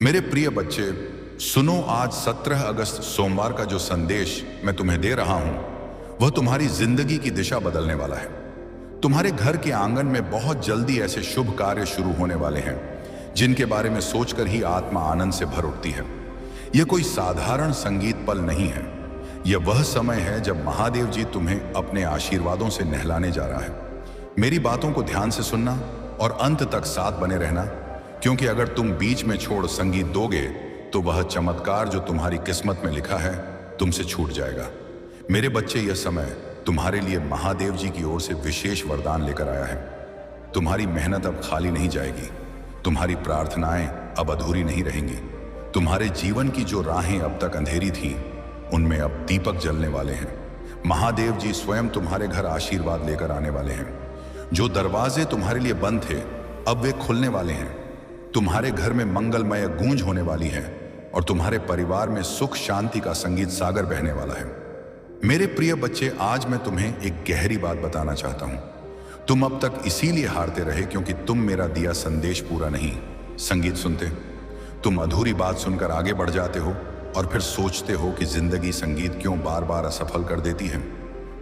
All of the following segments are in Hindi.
मेरे प्रिय बच्चे, सुनो, आज 17 अगस्त सोमवार का जो संदेश मैं तुम्हें दे रहा हूं, वह तुम्हारी जिंदगी की दिशा बदलने वाला है। तुम्हारे घर के आंगन में बहुत जल्दी ऐसे शुभ कार्य शुरू होने वाले हैं जिनके बारे में सोचकर ही आत्मा आनंद से भर उठती है। यह कोई साधारण संगीत पल नहीं है। यह वह समय है जब महादेव जी तुम्हें अपने आशीर्वादों से नहलाने जा रहा है। मेरी बातों को ध्यान से सुनना और अंत तक साथ बने रहना, क्योंकि अगर तुम बीच में छोड़ संगीत दोगे तो वह चमत्कार जो तुम्हारी किस्मत में लिखा है तुमसे छूट जाएगा। मेरे बच्चे, यह समय तुम्हारे लिए महादेव जी की ओर से विशेष वरदान लेकर आया है। तुम्हारी मेहनत अब खाली नहीं जाएगी। तुम्हारी प्रार्थनाएं अब अधूरी नहीं रहेंगी। तुम्हारे जीवन की जो राहें अब तक अंधेरी थी, उनमें अब दीपक जलने वाले हैं। महादेव जी स्वयं तुम्हारे घर आशीर्वाद लेकर आने वाले हैं। जो दरवाजे तुम्हारे लिए बंद थे, अब वे खुलने वाले हैं। तुम्हारे घर में मंगलमय गूंज होने वाली है और तुम्हारे परिवार में सुख शांति का संगीत सागर बहने वाला है। मेरे प्रिय बच्चे, आज मैं तुम्हें एक गहरी बात बताना चाहता हूं। तुम अब तक इसीलिए हारते रहे क्योंकि तुम मेरा दिया संदेश पूरा नहीं संगीत सुनते। तुम अधूरी बात सुनकर आगे बढ़ जाते हो और फिर सोचते हो कि जिंदगी संगीत क्यों बार बार असफल कर देती है।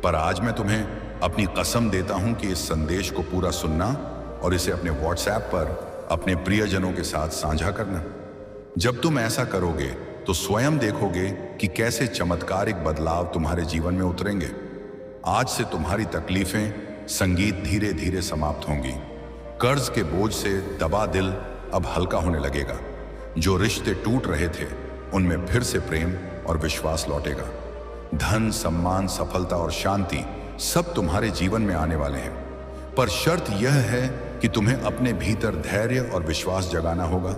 पर आज मैं तुम्हें अपनी कसम देता हूं कि इस संदेश को पूरा सुनना और इसे अपने व्हाट्सएप पर अपने प्रियजनों के साथ साझा करना। जब तुम ऐसा करोगे तो स्वयं देखोगे कि कैसे चमत्कारिक बदलाव तुम्हारे जीवन में उतरेंगे। आज से तुम्हारी तकलीफें संगीत धीरे धीरे समाप्त होंगी। कर्ज के बोझ से दबा दिल अब हल्का होने लगेगा। जो रिश्ते टूट रहे थे, उनमें फिर से प्रेम और विश्वास लौटेगा। धन, सम्मान, सफलता और शांति सब तुम्हारे जीवन में आने वाले हैं। पर शर्त यह है कि तुम्हें अपने भीतर धैर्य और विश्वास जगाना होगा,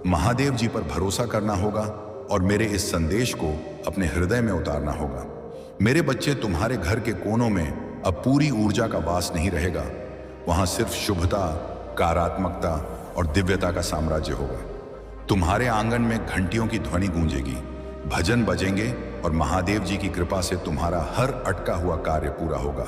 महादेव जी पर भरोसा करना होगा और मेरे इस संदेश को अपने हृदय में उतारना होगा। मेरे बच्चे, तुम्हारे घर के कोनों में अब पूरी ऊर्जा का वास नहीं रहेगा। वहां सिर्फ शुभता, कारात्मकता और दिव्यता का साम्राज्य होगा। तुम्हारे आंगन में घंटियों की ध्वनि गूंजेगी, भजन बजेंगे और महादेव जी की कृपा से तुम्हारा हर अटका हुआ कार्य पूरा होगा।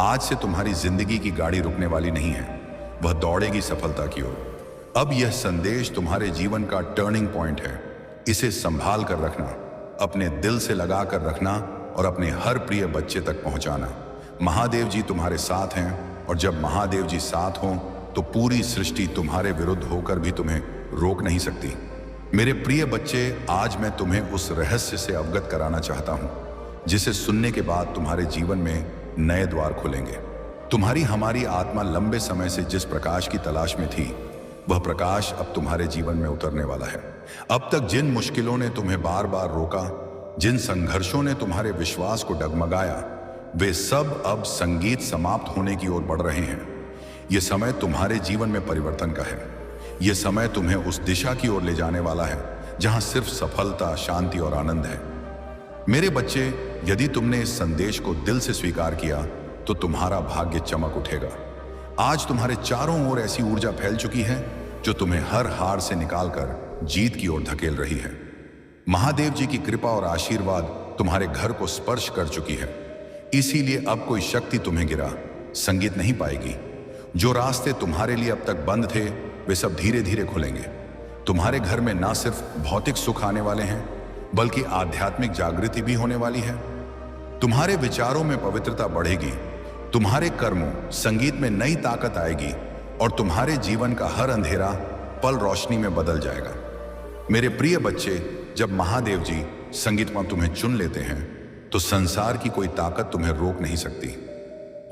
आज से तुम्हारी जिंदगी की गाड़ी रुकने वाली नहीं है, वह दौड़ेगी सफलता की ओर। अब यह संदेश तुम्हारे जीवन का टर्निंग पॉइंट है। इसे संभाल कर रखना, अपने दिल से लगा कर रखना और अपने हर प्रिय बच्चे तक पहुंचाना। महादेव जी तुम्हारे साथ हैं और जब महादेव जी साथ हों तो पूरी सृष्टि तुम्हारे विरुद्ध होकर भी तुम्हें रोक नहीं सकती। मेरे प्रिय बच्चे, आज मैं तुम्हें उस रहस्य से अवगत कराना चाहता हूं जिसे सुनने के बाद तुम्हारे जीवन में नए द्वार खुलेंगे। तुम्हारी हमारी आत्मा लंबे समय से जिस प्रकाश की तलाश में थी, वह प्रकाश अब तुम्हारे जीवन में उतरने वाला है। अब तक जिन मुश्किलों ने तुम्हें बार बार रोका, जिन संघर्षों ने तुम्हारे विश्वास को डगमगाया, वे सब अब संगीत समाप्त होने की ओर बढ़ रहे हैं। यह समय तुम्हारे जीवन में परिवर्तन का है। यह समय तुम्हें उस दिशा की ओर ले जाने वाला है जहां सिर्फ सफलता, शांति और आनंद है। मेरे बच्चे, यदि तुमने इस संदेश को दिल से स्वीकार किया तो तुम्हारा भाग्य चमक उठेगा। आज तुम्हारे चारों ओर ऐसी ऊर्जा फैल चुकी है जो तुम्हें हर हार से निकालकर जीत की ओर धकेल रही है। महादेव जी की कृपा और आशीर्वाद तुम्हारे घर को स्पर्श कर चुकी है। इसीलिए अब कोई शक्ति तुम्हें गिरा संगीत नहीं पाएगी। जो रास्ते तुम्हारे लिए अब तक बंद थे, वे सब धीरे धीरे खुलेंगे। तुम्हारे घर में ना सिर्फ भौतिक सुख आने वाले हैं, बल्कि आध्यात्मिक जागृति भी होने वाली है। तुम्हारे विचारों में पवित्रता बढ़ेगी, तुम्हारे कर्मों, संगीत में नई ताकत आएगी और तुम्हारे जीवन का हर अंधेरा पल रोशनी में बदल जाएगा। मेरे प्रिय बच्चे, जब महादेव जी संगीत में तुम्हें चुन लेते हैं तो संसार की कोई ताकत तुम्हें रोक नहीं सकती।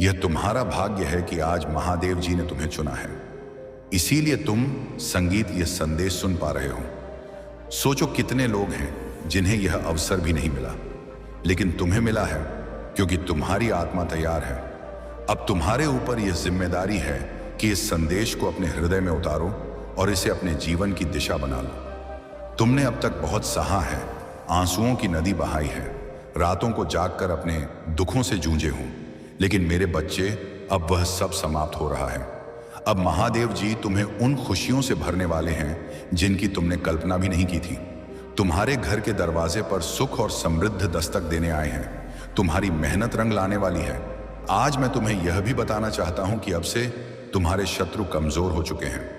यह तुम्हारा भाग्य है कि आज महादेव जी ने तुम्हें चुना है। इसीलिए तुम संगीत यह संदेश सुन पा रहे हो। सोचो, कितने लोग हैं जिन्हें यह अवसर भी नहीं मिला, लेकिन तुम्हें मिला है क्योंकि तुम्हारी आत्मा तैयार है। अब तुम्हारे ऊपर यह जिम्मेदारी है कि इस संदेश को अपने हृदय में उतारो और इसे अपने जीवन की दिशा बना लो। तुमने अब तक बहुत सहा है, आंसुओं की नदी बहाई है, रातों को जागकर अपने दुखों से जूझे हों, लेकिन मेरे बच्चे, अब वह सब समाप्त हो रहा है। अब महादेव जी तुम्हें उन खुशियों से भरने वाले हैं जिनकी तुमने कल्पना भी नहीं की थी। तुम्हारे घर के दरवाजे पर सुख और समृद्ध दस्तक देने आए हैं। तुम्हारी मेहनत रंग लाने वाली है। आज मैं तुम्हें यह भी बताना चाहता हूं कि अब से तुम्हारे शत्रु कमजोर हो चुके हैं।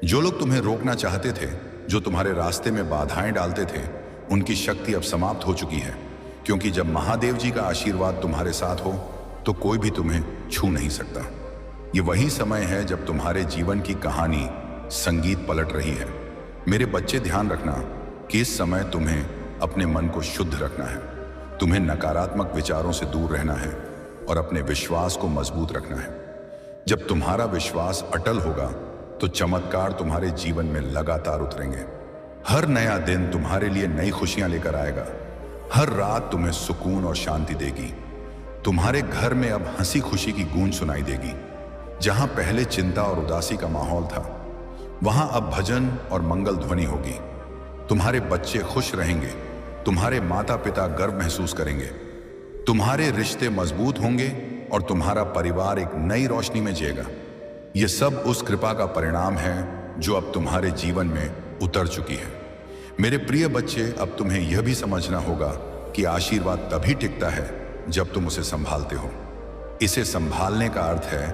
जो लोग तुम्हें रोकना चाहते थे, जो तुम्हारे रास्ते में बाधाएं डालते थे, उनकी शक्ति अब समाप्त हो चुकी है, क्योंकि जब महादेव जी का आशीर्वाद तुम्हारे साथ हो तो कोई भी तुम्हें छू नहीं सकता। ये वही समय है जब तुम्हारे जीवन की कहानी संगीत पलट रही है। मेरे बच्चे, ध्यान रखना कि इस समय तुम्हें अपने मन को शुद्ध रखना है, तुम्हें नकारात्मक विचारों से दूर रहना है और अपने विश्वास को मजबूत रखना है। जब तुम्हारा विश्वास अटल होगा तो चमत्कार तुम्हारे जीवन में लगातार उतरेंगे। हर नया दिन तुम्हारे लिए नई खुशियां लेकर आएगा। हर रात तुम्हें सुकून और शांति देगी। तुम्हारे घर में अब हंसी खुशी की गूंज सुनाई देगी। जहां पहले चिंता और उदासी का माहौल था, वहां अब भजन और मंगल ध्वनि होगी। तुम्हारे बच्चे खुश रहेंगे, तुम्हारे माता पिता गर्व महसूस करेंगे, तुम्हारे रिश्ते मजबूत होंगे और तुम्हारा परिवार एक नई रोशनी में जिएगा। यह सब उस कृपा का परिणाम है जो अब तुम्हारे जीवन में उतर चुकी है। मेरे प्रिय बच्चे, अब तुम्हें यह भी समझना होगा कि आशीर्वाद तभी टिकता है जब तुम उसे संभालते हो। इसे संभालने का अर्थ है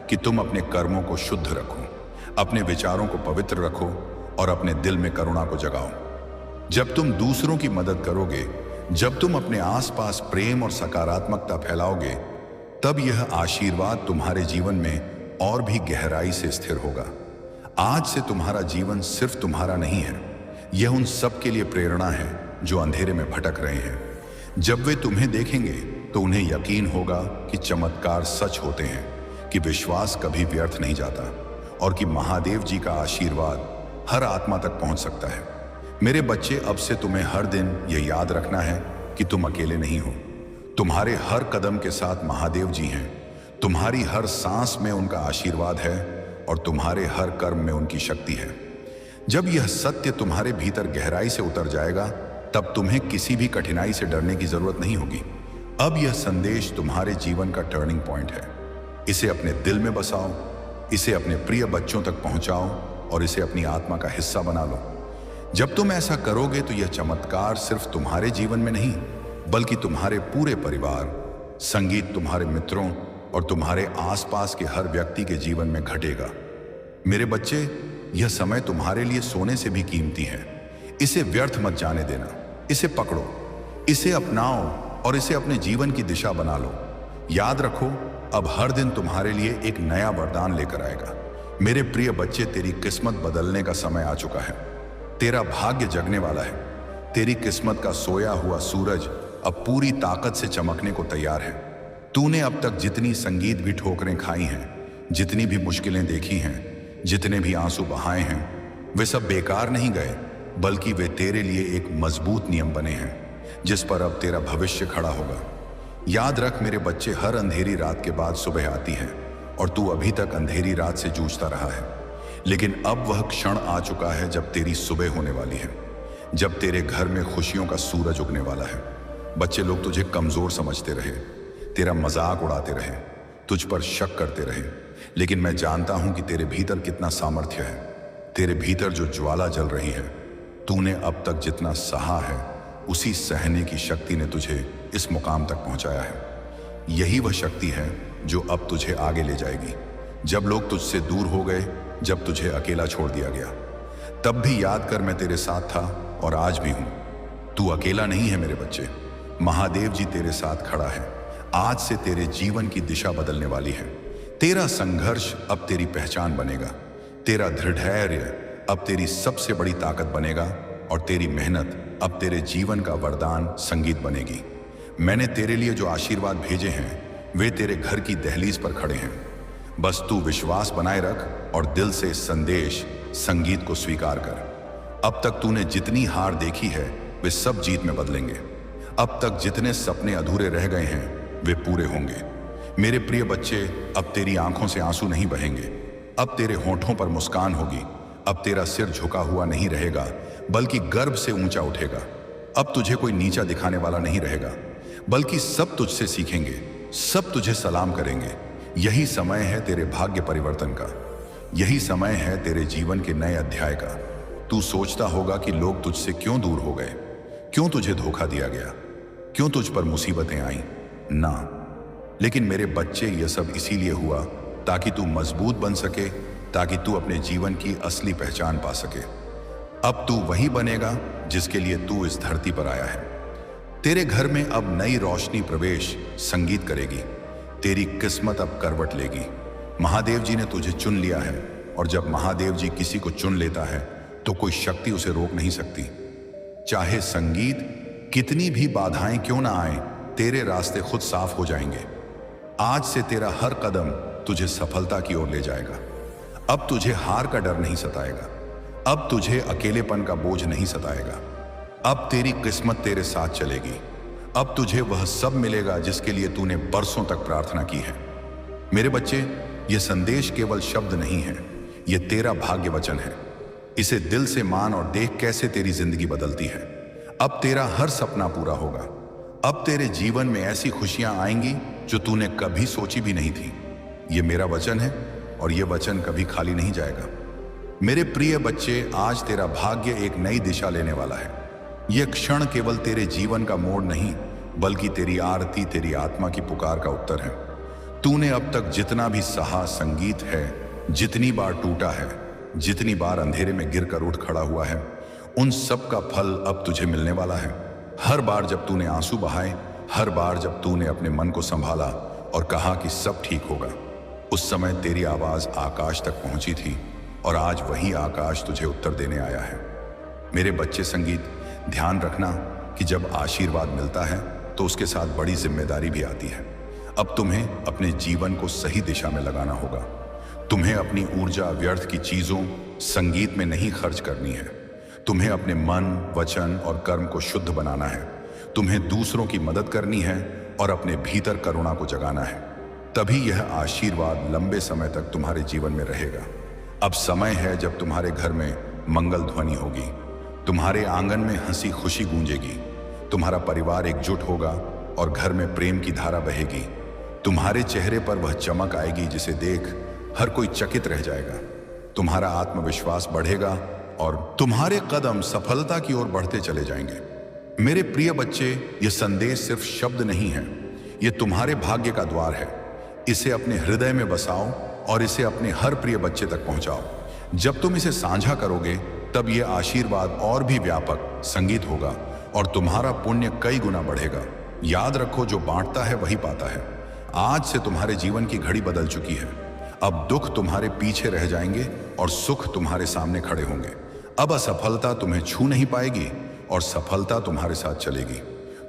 कि तुम अपने कर्मों को शुद्ध रखो, अपने विचारों को पवित्र रखो और अपने दिल में करुणा को जगाओ। जब तुम दूसरों की मदद करोगे, जब तुम अपने आसपास प्रेम और सकारात्मकता फैलाओगे, तब यह आशीर्वाद तुम्हारे जीवन में और भी गहराई से स्थिर होगा। आज से तुम्हारा जीवन सिर्फ तुम्हारा नहीं है, यह उन सब के लिए प्रेरणा है जो अंधेरे में भटक रहे हैं। जब वे तुम्हें देखेंगे तो उन्हें यकीन होगा कि चमत्कार सच होते हैं, कि विश्वास कभी व्यर्थ नहीं जाता और कि महादेव जी का आशीर्वाद हर आत्मा तक पहुंच सकता है। मेरे बच्चे, अब से तुम्हें हर दिन यह याद रखना है कि तुम अकेले नहीं हो। तुम्हारे हर कदम के साथ महादेव जी हैं, तुम्हारी हर सांस में उनका आशीर्वाद है और तुम्हारे हर कर्म में उनकी शक्ति है। जब यह सत्य तुम्हारे भीतर गहराई से उतर जाएगा, तब तुम्हें किसी भी कठिनाई से डरने की जरूरत नहीं होगी। अब यह संदेश तुम्हारे जीवन का टर्निंग पॉइंट है। इसे अपने दिल में बसाओ, इसे अपने प्रिय बच्चों तक पहुंचाओ और इसे अपनी आत्मा का हिस्सा बना लो। जब तुम ऐसा करोगे तो यह चमत्कार सिर्फ तुम्हारे जीवन में नहीं, बल्कि तुम्हारे पूरे परिवार, संगीत, तुम्हारे मित्रों और तुम्हारे आसपास के हर व्यक्ति के जीवन में घटेगा। मेरे बच्चे, यह समय तुम्हारे लिए सोने से भी कीमती है। इसे व्यर्थ मत जाने देना। इसे पकड़ो, इसे अपनाओ और इसे अपने जीवन की दिशा बना लो। याद रखो, अब हर दिन तुम्हारे लिए एक नया वरदान लेकर आएगा। मेरे प्रिय बच्चे, तेरी किस्मत बदलने का समय आ चुका है। तेरा भाग्य जगने वाला है। तेरी किस्मत का सोया हुआ सूरज अब पूरी ताकत से चमकने को तैयार है। तूने अब तक जितनी संगीत भी ठोकरें खाई हैं, जितनी भी मुश्किलें देखी हैं, जितने भी आंसू बहाए हैं, वे सब बेकार नहीं गए, बल्कि वे तेरे लिए एक मजबूत नियम बने हैं जिस पर अब तेरा भविष्य खड़ा होगा। याद रख मेरे बच्चे, हर अंधेरी रात के बाद सुबह आती है और तू अभी तक अंधेरी रात से जूझता रहा है। लेकिन अब वह क्षण आ चुका है जब तेरी सुबह होने वाली है, जब तेरे घर में खुशियों का सूरज उगने वाला है। बच्चे लोग तुझे कमजोर समझते रहे, तेरा मजाक उड़ाते रहे, तुझ पर शक करते रहे, लेकिन मैं जानता हूं कि तेरे भीतर कितना सामर्थ्य है। तेरे भीतर जो ज्वाला जल रही है, तूने अब तक जितना सहा है, उसी सहने की शक्ति ने तुझे इस मुकाम तक पहुंचाया है। यही वह शक्ति है जो अब तुझे आगे ले जाएगी। जब लोग तुझसे दूर हो गए, जब तुझे अकेला छोड़ दिया गया, तब भी याद कर मैं तेरे साथ था और आज भी हूं। तू अकेला नहीं है मेरे बच्चे, महादेव जी तेरे साथ खड़ा है। आज से तेरे जीवन की दिशा बदलने वाली है। तेरा संघर्ष अब तेरी पहचान बनेगा, तेरा दृढ़धैर्य अब तेरी सबसे बड़ी ताकत बनेगा और तेरी मेहनत अब तेरे जीवन का वरदान संगीत बनेगी। मैंने तेरे लिए जो आशीर्वाद भेजे हैं, वे तेरे घर की दहलीज पर खड़े हैं। बस तू विश्वास बनाए रख और दिल से इस संदेश संगीत को स्वीकार कर। अब तक तूने जितनी हार देखी है, वे सब जीत में बदलेंगे। अब तक जितने सपने अधूरे रह गए हैं, वे पूरे होंगे। मेरे प्रिय बच्चे, अब तेरी आंखों से आंसू नहीं बहेंगे, अब तेरे होठों पर मुस्कान होगी। अब तेरा सिर झुका हुआ नहीं रहेगा, बल्कि गर्व से ऊंचा उठेगा। अब तुझे कोई नीचा दिखाने वाला नहीं रहेगा, बल्कि सब तुझसे सीखेंगे, सब तुझे सलाम करेंगे। यही समय है तेरे भाग्य परिवर्तन का, यही समय है तेरे जीवन के नए अध्याय का। तू सोचता होगा कि लोग तुझसे क्यों दूर हो गए, क्यों तुझे धोखा दिया गया, क्यों तुझ पर मुसीबतें आई ना। लेकिन मेरे बच्चे, यह सब इसीलिए हुआ ताकि तू मजबूत बन सके, ताकि तू अपने जीवन की असली पहचान पा सके। अब तू वही बनेगा जिसके लिए तू इस धरती पर आया है। तेरे घर में अब नई रोशनी प्रवेश संगीत करेगी। तेरी किस्मत अब करवट लेगी। महादेव जी ने तुझे चुन लिया है, और जब महादेव जी किसी को चुन लेता है तो कोई शक्ति उसे रोक नहीं सकती। चाहे संगीत कितनी भी बाधाएं क्यों ना आए, तेरे रास्ते खुद साफ हो जाएंगे। आज से तेरा हर कदम तुझे सफलता की ओर ले जाएगा। अब तुझे हार का डर नहीं सताएगा। अब तुझे अकेलेपन का बोझ नहीं सताएगा। अब तेरी किस्मत तेरे साथ चलेगी। अब तुझे वह सब मिलेगा जिसके लिए तूने बरसों तक प्रार्थना की है। मेरे बच्चे, यह संदेश केवल शब्द नहीं है, यह तेरा भाग्य वचन है। इसे दिल से मान और देख कैसे तेरी जिंदगी बदलती है। अब तेरा हर सपना पूरा होगा। अब तेरे जीवन में ऐसी खुशियां आएंगी जो तूने कभी सोची भी नहीं थी। यह मेरा वचन है और यह वचन कभी खाली नहीं जाएगा। मेरे प्रिय बच्चे, आज तेरा भाग्य एक नई दिशा लेने वाला है। यह क्षण केवल तेरे जीवन का मोड़ नहीं, बल्कि तेरी आरती, तेरी आत्मा की पुकार का उत्तर है। तूने अब तक जितना भी सहा संगीत है, जितनी बार टूटा है, जितनी बार अंधेरे में गिरकर उठ खड़ा हुआ है, उन सब का फल अब तुझे मिलने वाला है। हर बार जब तूने आंसू बहाए, हर बार जब तूने अपने मन को संभाला और कहा कि सब ठीक होगा, उस समय तेरी आवाज आकाश तक पहुंची थी, और आज वही आकाश तुझे उत्तर देने आया है। मेरे बच्चे, संगीत, ध्यान रखना कि जब आशीर्वाद मिलता है तो उसके साथ बड़ी जिम्मेदारी भी आती है। अब तुम्हें अपने जीवन को सही दिशा में लगाना होगा। तुम्हें अपनी ऊर्जा व्यर्थ की चीजों, संगीत में नहीं खर्च करनी है। तुम्हें अपने मन, वचन और कर्म को शुद्ध बनाना है। तुम्हें दूसरों की मदद करनी है और अपने भीतर करुणा को जगाना है। तभी यह आशीर्वाद लंबे समय तक तुम्हारे जीवन में रहेगा। अब समय है जब तुम्हारे घर में मंगल ध्वनि होगी, तुम्हारे आंगन में हंसी खुशी गूंजेगी, तुम्हारा परिवार एकजुट होगा और घर में प्रेम की धारा बहेगी। तुम्हारे चेहरे पर वह चमक आएगी जिसे देख हर कोई चकित रह जाएगा। तुम्हारा आत्मविश्वास बढ़ेगा और तुम्हारे कदम सफलता की ओर बढ़ते चले जाएंगे। मेरे प्रिय बच्चे, यह संदेश सिर्फ शब्द नहीं है, यह तुम्हारे भाग्य का द्वार है। इसे अपने हृदय में बसाओ और इसे अपने हर प्रिय बच्चे तक पहुंचाओ। जब तुम इसे साझा करोगे, तब यह आशीर्वाद और भी व्यापक संगीत होगा और तुम्हारा पुण्य कई गुना बढ़ेगा। याद रखो, जो बांटता है वही पाता है। आज से तुम्हारे जीवन की घड़ी बदल चुकी है। अब दुख तुम्हारे पीछे रह जाएंगे और सुख तुम्हारे सामने खड़े होंगे। अब असफलता तुम्हें छू नहीं पाएगी और सफलता तुम्हारे साथ चलेगी।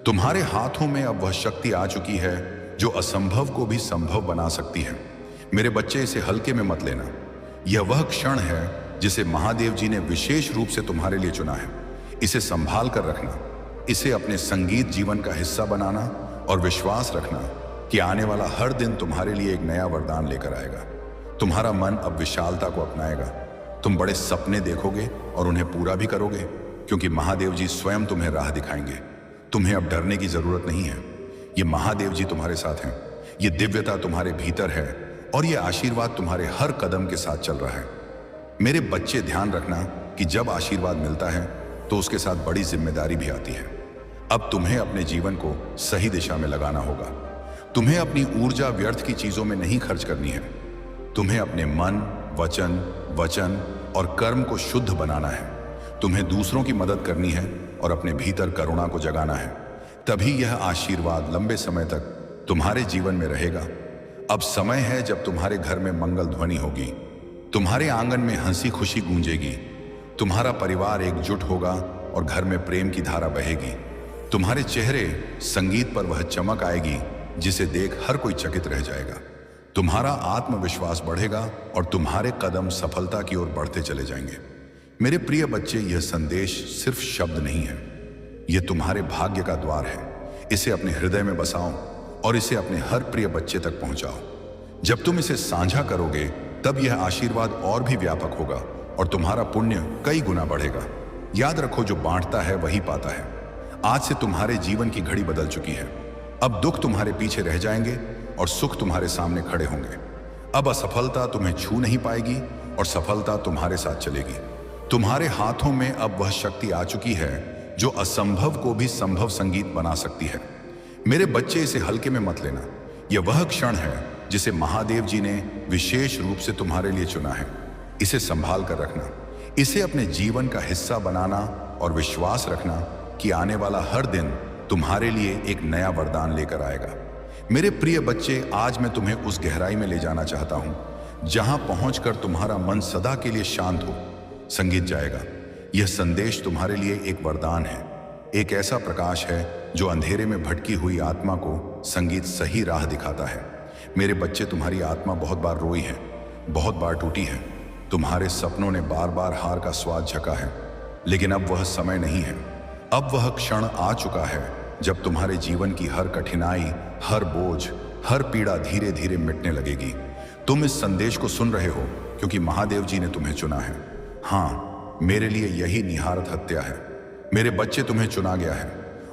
तुम्हारे हाथों में अब वह शक्ति आ चुकी है जो असंभव को भी संभव बना सकती है। मेरे बच्चे, इसे हल्के में मत लेना। यह वह क्षण है जिसे महादेव जी ने विशेष रूप से तुम्हारे लिए चुना है। इसे संभाल कर रखना, इसे अपने संगीत जीवन का हिस्सा बनाना और विश्वास रखना कि आने वाला हर दिन तुम्हारे लिए एक नया वरदान लेकर आएगा। तुम्हारा मन अब विशालता को अपनाएगा। तुम बड़े सपने देखोगे और उन्हें पूरा भी करोगे, क्योंकि महादेव जी स्वयं तुम्हें राह दिखाएंगे। तुम्हें अब डरने की जरूरत नहीं है। ये महादेव जी तुम्हारे साथ हैं। ये दिव्यता तुम्हारे भीतर है और ये आशीर्वाद तुम्हारे हर कदम के साथ चल रहा है। मेरे बच्चे, ध्यान रखना कि जब आशीर्वाद मिलता है तो उसके साथ बड़ी जिम्मेदारी भी आती है। अब तुम्हें अपने जीवन को सही दिशा में लगाना होगा। तुम्हें अपनी ऊर्जा व्यर्थ की चीजों में नहीं खर्च करनी है। तुम्हें अपने मन, वचन और कर्म को शुद्ध बनाना है। तुम्हें दूसरों की मदद करनी है और अपने भीतर करुणा को जगाना है। तभी यह आशीर्वाद लंबे समय तक तुम्हारे जीवन में रहेगा। अब समय है जब तुम्हारे घर में मंगल ध्वनि होगी, तुम्हारे आंगन में हंसी खुशी गूंजेगी, तुम्हारा परिवार एकजुट होगा और घर में प्रेम की धारा बहेगी। तुम्हारे चेहरे संगीत पर वह चमक आएगी जिसे देख हर कोई चकित रह जाएगा। तुम्हारा आत्मविश्वास बढ़ेगा और तुम्हारे कदम सफलता की ओर बढ़ते चले जाएंगे। मेरे प्रिय बच्चे, यह संदेश सिर्फ शब्द नहीं है, यह तुम्हारे भाग्य का द्वार है। इसे अपने हृदय में बसाओ और इसे अपने हर प्रिय बच्चे तक पहुंचाओ। जब तुम इसे साझा करोगे, तब यह आशीर्वाद और भी व्यापक होगा और तुम्हारा पुण्य कई गुना बढ़ेगा। याद रखो, जो बांटता है वही पाता है। आज से तुम्हारे जीवन की घड़ी बदल चुकी है। अब दुख तुम्हारे पीछे रह जाएंगे और सुख तुम्हारे सामने खड़े होंगे। अब असफलता तुम्हें छू नहीं पाएगी और सफलता तुम्हारे साथ चलेगी। तुम्हारे हाथों में अब वह शक्ति आ चुकी है जो असंभव को भी संभव संगीत बना सकती है। मेरे बच्चे, इसे हल्के में मत लेना। यह वह क्षण है जिसे महादेव जी ने विशेष रूप से तुम्हारे लिए चुना है। इसे संभाल कर रखना, इसे अपने जीवन का हिस्सा बनाना और विश्वास रखना कि आने वाला हर दिन तुम्हारे लिए एक नया वरदान लेकर आएगा। मेरे प्रिय बच्चे, आज मैं तुम्हें उस गहराई में ले जाना चाहता हूं जहां पहुंचकर तुम्हारा मन सदा के लिए शांत हो। संगीत जाएगा। यह संदेश तुम्हारे लिए एक वरदान है, एक ऐसा प्रकाश है जो अंधेरे में भटकी हुई आत्मा को संगीत सही राह दिखाता है। मेरे बच्चे, तुम्हारी आत्मा बहुत बार रोई है, बहुत बार टूटी है। तुम्हारे सपनों ने बार बार हार का स्वाद झका है, लेकिन अब वह समय नहीं है। अब वह क्षण आ चुका है जब तुम्हारे जीवन की हर कठिनाई, हर बोझ, हर पीड़ा धीरे धीरे मिटने लगेगी। तुम इस संदेश को सुन रहे हो क्योंकि महादेव जी ने तुम्हें चुना है। हाँ, मेरे लिए यही निहारत हत्या है। मेरे बच्चे, तुम्हें चुना गया है,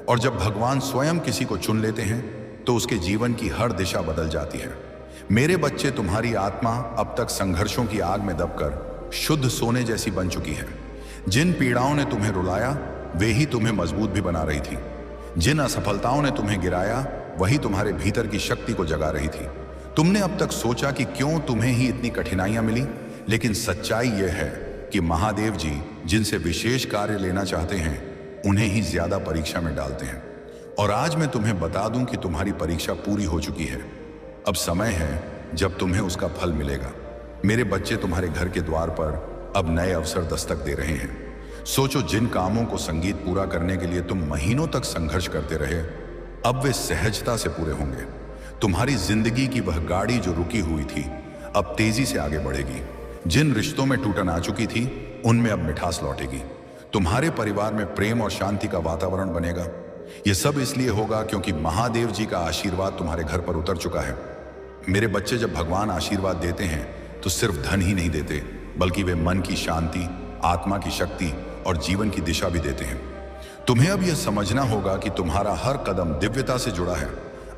और जब भगवान स्वयं किसी को चुन लेते हैं तो उसके जीवन की हर दिशा बदल जाती है। मेरे बच्चे, तुम्हारी आत्मा अब तक संघर्षों की आग में दबकर शुद्ध सोने जैसी बन चुकी है। जिन पीड़ाओं ने तुम्हें रुलाया वे ही तुम्हें मजबूत भी बना रही थी। जिन असफलताओं ने तुम्हें गिराया वही तुम्हारे भीतर की शक्ति को जगा रही थी। तुमने अब तक सोचा कि क्यों तुम्हें ही इतनी कठिनाइयां मिली, लेकिन सच्चाई यह है कि महादेव जी जिनसे विशेष कार्य लेना चाहते हैं उन्हें ही ज्यादा परीक्षा में डालते हैं। और आज मैं तुम्हें बता दूं कि तुम्हारी परीक्षा पूरी हो चुकी है। अब समय है जब तुम्हें उसका फल मिलेगा। मेरे बच्चे, तुम्हारे घर के द्वार पर अब नए अवसर दस्तक दे रहे हैं। सोचो, जिन कामों को संगीत पूरा करने के लिए तुम महीनों तक संघर्ष करते रहे, अब वे सहजता से पूरे होंगे। तुम्हारी जिंदगी की वह गाड़ी जो रुकी हुई थी अब तेजी से आगे बढ़ेगी। जिन रिश्तों में टूटन आ चुकी थी उनमें अब मिठास लौटेगी। तुम्हारे परिवार में प्रेम और शांति का वातावरण बनेगा। यह सब इसलिए होगा क्योंकि महादेव जी का आशीर्वाद तुम्हारे घर पर उतर चुका है। मेरे बच्चे, जब भगवान आशीर्वाद देते हैं तो सिर्फ धन ही नहीं देते, बल्कि वे मन की शांति, आत्मा की शक्ति और जीवन की दिशा भी देते हैं। तुम्हें अब यह समझना होगा कि तुम्हारा हर कदम दिव्यता से जुड़ा है।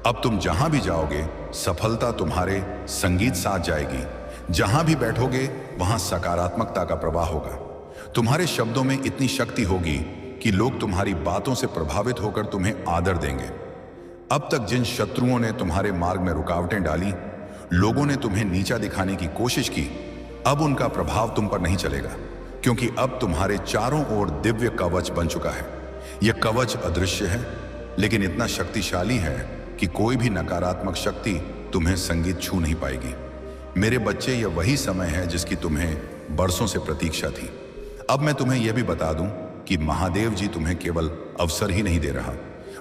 अब तुम जहां भी जाओगे सफलता तुम्हारे संगीत साथ जाएगी। जहां भी बैठोगे वहां सकारात्मकता का प्रवाह होगा। तुम्हारे शब्दों में इतनी शक्ति होगी कि लोग तुम्हारी बातों से प्रभावित होकर तुम्हें आदर देंगे। अब तक जिन शत्रुओं ने तुम्हारे मार्ग में रुकावटें डाली, लोगों ने तुम्हें नीचा दिखाने की कोशिश की, अब उनका प्रभाव तुम पर नहीं चलेगा, क्योंकि अब तुम्हारे चारों ओर दिव्य कवच बन चुका है। यह कवच अदृश्य है, लेकिन इतना शक्तिशाली है कि कोई भी नकारात्मक शक्ति तुम्हें संगीत छू नहीं पाएगी। मेरे बच्चे, यह वही समय है जिसकी तुम्हें बरसों से प्रतीक्षा थी। अब मैं तुम्हें यह भी बता दूं कि महादेव जी तुम्हें केवल अवसर ही नहीं दे रहा,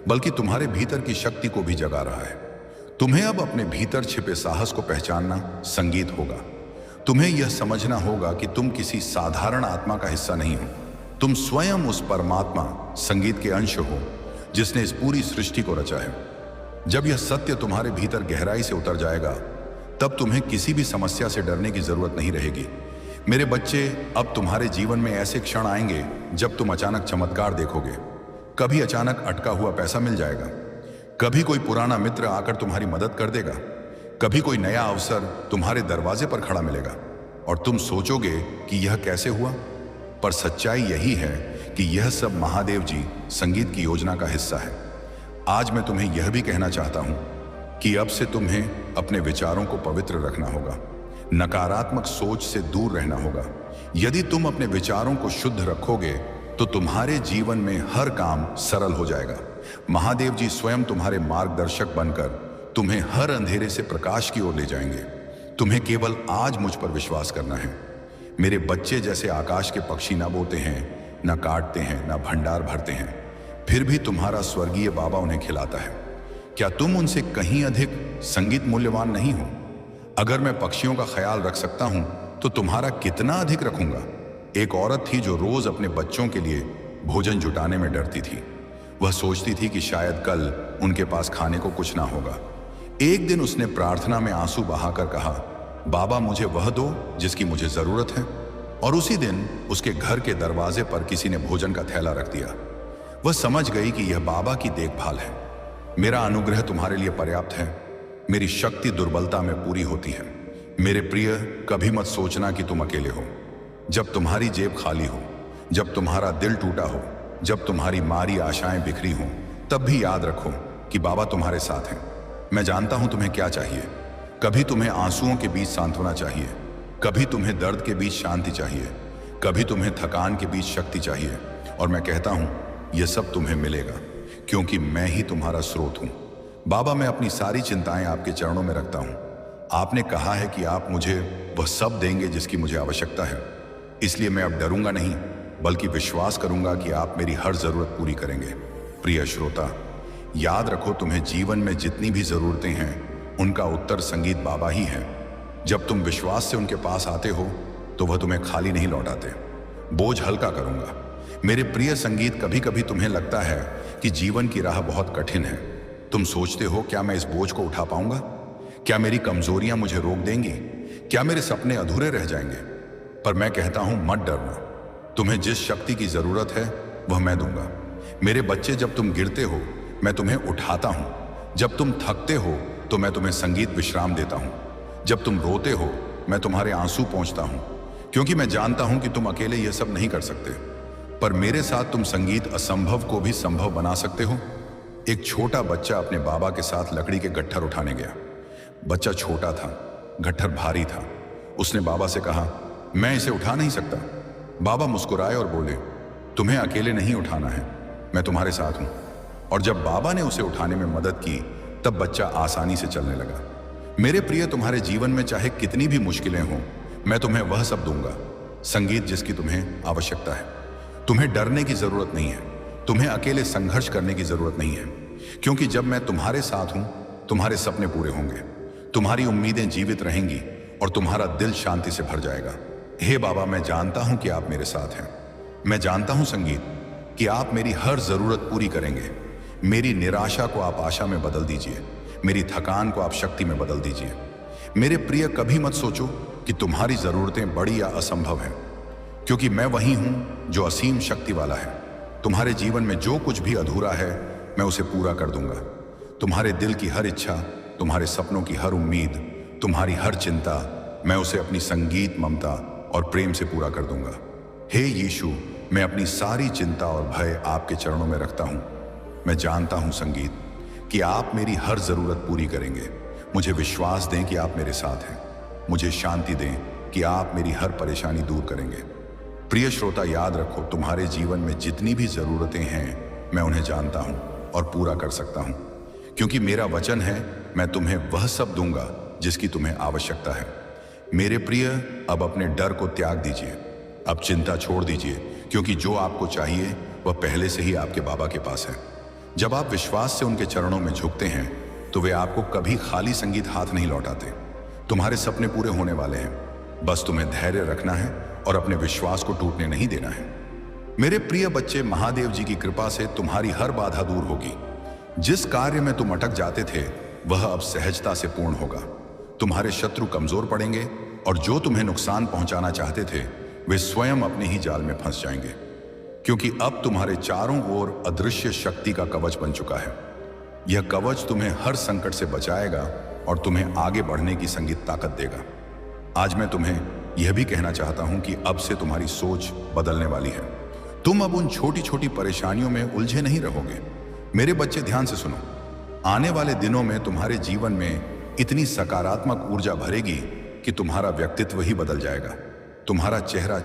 बल्कि तुम्हारे भीतर की शक्ति को भी जगा रहा है। तुम्हें अब अपने भीतर छिपे साहस को पहचानना संगीत होगा। तुम्हें यह समझना होगा कि तुम किसी साधारण आत्मा का हिस्सा नहीं हो। तुम स्वयं उस परमात्मा संगीत के अंश हो जिसने इस पूरी सृष्टि को रचा है। जब यह सत्य तुम्हारे भीतर गहराई से उतर जाएगा, तब तुम्हें किसी भी समस्या से डरने की जरूरत नहीं रहेगी। मेरे बच्चे, अब तुम्हारे जीवन में ऐसे क्षण आएंगे जब तुम अचानक चमत्कार देखोगे। कभी अचानक अटका हुआ पैसा मिल जाएगा, कभी कोई पुराना मित्र आकर तुम्हारी मदद कर देगा, कभी कोई नया अवसर तुम्हारे दरवाजे पर खड़ा मिलेगा, और तुम सोचोगे कि यह कैसे हुआ। पर सच्चाई यही है कि यह सब महादेव जी संगीत की योजना का हिस्सा है। आज मैं तुम्हें यह भी कहना चाहता हूं कि अब से तुम्हें अपने विचारों को पवित्र रखना होगा, नकारात्मक सोच से दूर रहना होगा। यदि तुम अपने विचारों को शुद्ध रखोगे तो तुम्हारे जीवन में हर काम सरल हो जाएगा। महादेव जी स्वयं तुम्हारे मार्गदर्शक बनकर तुम्हें हर अंधेरे से प्रकाश की ओर ले जाएंगे। तुम्हें केवल आज मुझ पर विश्वास करना है। मेरे बच्चे, जैसे आकाश के पक्षी ना बोते हैं, ना काटते हैं, ना भंडार भरते हैं, फिर भी तुम्हारा स्वर्गीय बाबा उन्हें खिलाता है। क्या तुम उनसे कहीं अधिक संगीत मूल्यवान नहीं हो? अगर मैं पक्षियों का ख्याल रख सकता हूं तो तुम्हारा कितना अधिक रखूंगा। एक औरत थी जो रोज अपने बच्चों के लिए भोजन जुटाने में डरती थी। वह सोचती थी कि शायद कल उनके पास खाने को कुछ ना होगा। एक दिन उसने प्रार्थना में आंसू बहाकर कहा, बाबा मुझे वह दो जिसकी मुझे जरूरत है। और उसी दिन उसके घर के दरवाजे पर किसी ने भोजन का थैला रख दिया। वह समझ गई कि यह बाबा की देखभाल है। मेरा अनुग्रह तुम्हारे लिए पर्याप्त है। मेरी शक्ति दुर्बलता में पूरी होती है। मेरे प्रिय, कभी मत सोचना कि तुम अकेले हो। जब तुम्हारी जेब खाली हो, जब तुम्हारा दिल टूटा हो, जब तुम्हारी मारी आशाएं बिखरी हों, तब भी याद रखो कि बाबा तुम्हारे साथ हैं। मैं जानता हूं तुम्हें क्या चाहिए। कभी तुम्हें आंसुओं के बीच सांत्वना चाहिए, कभी तुम्हें दर्द के बीच शांति चाहिए, कभी तुम्हें थकान के बीच शक्ति चाहिए और मैं कहता हूं यह सब तुम्हें मिलेगा, क्योंकि मैं ही तुम्हारा स्रोत हूं। बाबा, मैं अपनी सारी चिंताएं आपके चरणों में रखता हूं। आपने कहा है कि आप मुझे वह सब देंगे जिसकी मुझे आवश्यकता है, इसलिए मैं अब डरूंगा नहीं, बल्कि विश्वास करूंगा कि आप मेरी हर जरूरत पूरी करेंगे। प्रिय श्रोता, याद रखो, तुम्हें जीवन में जितनी भी जरूरतें हैं उनका उत्तर संगीत बाबा ही है। जब तुम विश्वास से उनके पास आते हो तो वह तुम्हें खाली नहीं लौटाते। बोझ हल्का करूंगा। मेरे प्रिय संगीत, कभी कभी तुम्हें लगता है कि जीवन की राह बहुत कठिन है। तुम सोचते हो, क्या मैं इस बोझ को उठा पाऊंगा? क्या मेरी कमजोरियां मुझे रोक देंगी? क्या मेरे सपने अधूरे रह जाएंगे? पर मैं कहता हूं, मत डरना। तुम्हें जिस शक्ति की जरूरत है वह मैं दूंगा। मेरे बच्चे, जब तुम गिरते हो मैं तुम्हें उठाता हूं। जब तुम थकते हो तो मैं तुम्हें संगीत विश्राम देता हूं। जब तुम रोते हो मैं तुम्हारे आंसू पोंछता हूं, क्योंकि मैं जानता हूं कि तुम अकेले यह सब नहीं कर सकते, पर मेरे साथ तुम संगीत असंभव को भी संभव बना सकते हो। एक छोटा बच्चा अपने बाबा के साथ लकड़ी के गट्ठर उठाने गया। बच्चा छोटा था, गट्ठर भारी था। उसने बाबा से कहा, मैं इसे उठा नहीं सकता। बाबा मुस्कुराए और बोले, तुम्हें अकेले नहीं उठाना है, मैं तुम्हारे साथ हूं। और जब बाबा ने उसे उठाने में मदद की तब बच्चा आसानी से चलने लगा। मेरे प्रिय, तुम्हारे जीवन में चाहे कितनी भी मुश्किलें हों, मैं तुम्हें वह सब दूंगा, संगीत जिसकी तुम्हें आवश्यकता है। तुम्हें डरने की जरूरत नहीं है, तुम्हें अकेले संघर्ष करने की जरूरत नहीं है, क्योंकि जब मैं तुम्हारे साथ हूं तुम्हारे सपने पूरे होंगे, तुम्हारी उम्मीदें जीवित रहेंगी और तुम्हारा दिल शांति से भर जाएगा। हे बाबा, मैं जानता हूं कि आप मेरे साथ हैं। मैं जानता हूं संगीत कि आप मेरी हर जरूरत पूरी करेंगे। मेरी निराशा को आप आशा में बदल दीजिए, मेरी थकान को आप शक्ति में बदल दीजिए। मेरे प्रिय, कभी मत सोचो कि तुम्हारी जरूरतें बड़ी या असंभव हैं, क्योंकि मैं वही हूं जो असीम शक्ति वाला है। तुम्हारे जीवन में जो कुछ भी अधूरा है मैं उसे पूरा कर दूंगा। तुम्हारे दिल की हर इच्छा, तुम्हारे सपनों की हर उम्मीद, तुम्हारी हर चिंता, मैं उसे अपनी संगीत, ममता और प्रेम से पूरा कर दूंगा। हे यीशु, मैं अपनी सारी चिंता और भय आपके चरणों में रखता हूं। मैं जानता हूं संगीत कि आप मेरी हर जरूरत पूरी करेंगे। मुझे विश्वास दें कि आप मेरे साथ हैं। मुझे शांति दें कि आप मेरी हर परेशानी दूर करेंगे। प्रिय श्रोता, याद रखो, तुम्हारे जीवन में जितनी भी जरूरतें हैं मैं उन्हें जानता हूं और पूरा कर सकता हूं, क्योंकि मेरा वचन है, मैं तुम्हें वह सब दूंगा जिसकी तुम्हें आवश्यकता है। मेरे प्रिय, अब अपने डर को त्याग दीजिए, अब चिंता छोड़ दीजिए, क्योंकि जो आपको चाहिए वह पहले से ही आपके बाबा के पास है। जब आप विश्वास से उनके चरणों में झुकते हैं तो वे आपको कभी खाली संगीत हाथ नहीं लौटाते। तुम्हारे सपने पूरे होने वाले हैं, बस तुम्हें धैर्य रखना है और अपने विश्वास को टूटने नहीं देना है। मेरे प्रिय बच्चे, महादेव जी की कृपा से तुम्हारी हर बाधा दूर होगी। जिस कार्य में तुम अटक जाते थे वह अब सहजता से पूर्ण होगा। तुम्हारे शत्रु कमजोर पड़ेंगे और जो तुम्हें नुकसान पहुंचाना चाहते थे वे स्वयं अपने ही जाल में फंस जाएंगे, क्योंकि अब तुम्हारे चारों ओर अदृश्य शक्ति का कवच बन चुका है। यह कवच तुम्हें हर संकट से बचाएगा और तुम्हें आगे बढ़ने की संगीत ताकत देगा। आज मैं तुम्हें यह भी कहना चाहता हूं कि अब से तुम्हारी सोच बदलने वाली है। तुम अब उन छोटी छोटी परेशानियों में उलझे नहीं रहोगे। मेरे बच्चे, ध्यान से सुनो, आने वाले दिनों में तुम्हारे जीवन में इतनी सकारात्मक ऊर्जा भरेगी कि तुम्हारा व्यक्तित्व ही बदल जाएगा। तुम्हारा चेहरा